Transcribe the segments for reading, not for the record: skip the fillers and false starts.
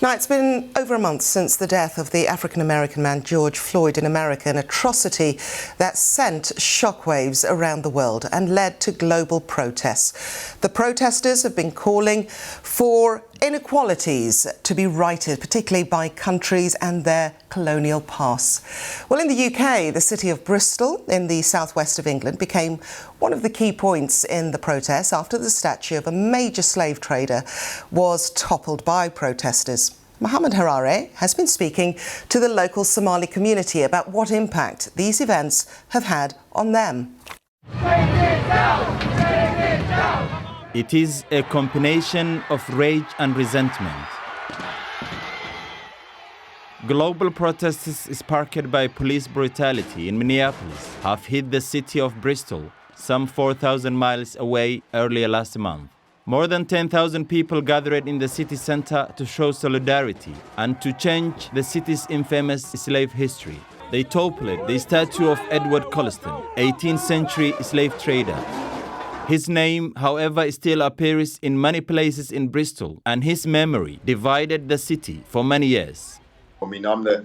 Now, it's been over a month since the death of the African-American man George Floyd in America, an atrocity that sent shockwaves around the world and led to global protests. The protesters have been calling for inequalities to be righted, particularly by countries and their colonial past. Well, in the UK, the city of Bristol in the southwest of England became one of the key points in the protests after the statue of a major slave trader was toppled by protesters. Mohamed Harare has been speaking to the local Somali community about what impact these events have had on them. It is a combination of rage and resentment. Global protests sparked by police brutality in Minneapolis have hit the city of Bristol, some 4,000 miles away, earlier last month. More than 10,000 people gathered in the city center to show solidarity and to change the city's infamous slave history. They toppled the statue of Edward Colston, 18th century slave trader. His name, however, still appears in many places in Bristol, and his memory divided the city for many years. I mean, I'm the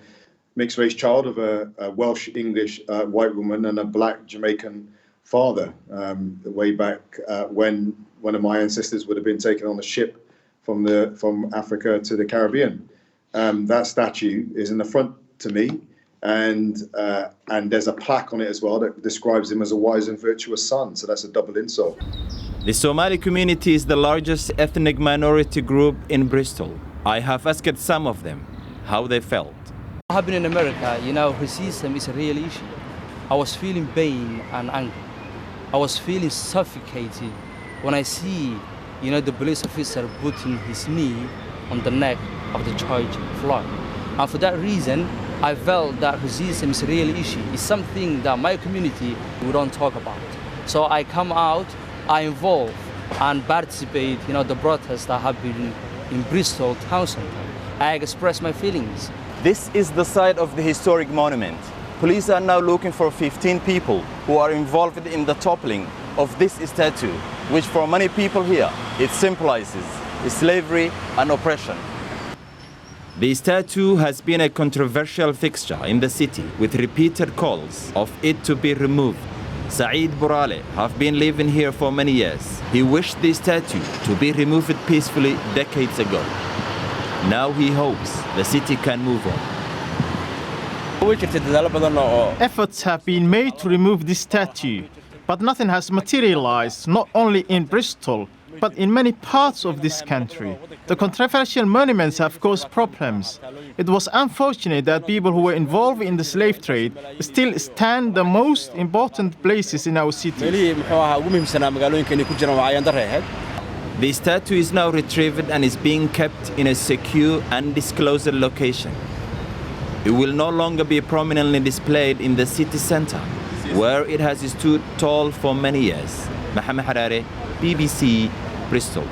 mixed-race child of a Welsh-English white woman and a black Jamaican father. Way back when one of my ancestors would have been taken on a ship from Africa to the Caribbean. That statue is in the front to me, and there's a plaque on it as well that describes him as a wise and virtuous son. So that's a double insult. The Somali community is the largest ethnic minority group in Bristol. I have asked some of them how they felt. What happened in America, racism is a real issue. I was feeling pain and anger. I was feeling suffocated when I see, the police officer putting his knee on the neck of the George Floyd. And for that reason, I felt that racism is a real issue. It's something that my community we don't talk about. So I come out, I involve and participate, the protests that have been in Bristol town center. I express my feelings. This is the site of the historic monument. Police are now looking for 15 people who are involved in the toppling of this statue, which for many people here, it symbolizes slavery and oppression. The statue has been a controversial fixture in the city, with repeated calls of it to be removed. Saeed Burale have been living here for many years. He wished the statue to be removed peacefully decades ago. Now he hopes the city can move on. Efforts have been made to remove this statue, but nothing has materialized, not only in Bristol, but in many parts of this country. The controversial monuments have caused problems. It was unfortunate that people who were involved in the slave trade still stand the most important places in our city. The statue is now retrieved and is being kept in a secure, undisclosed location. It will no longer be prominently displayed in the city center, where it has stood tall for many years. Mohamed Harare, BBC, Bristol.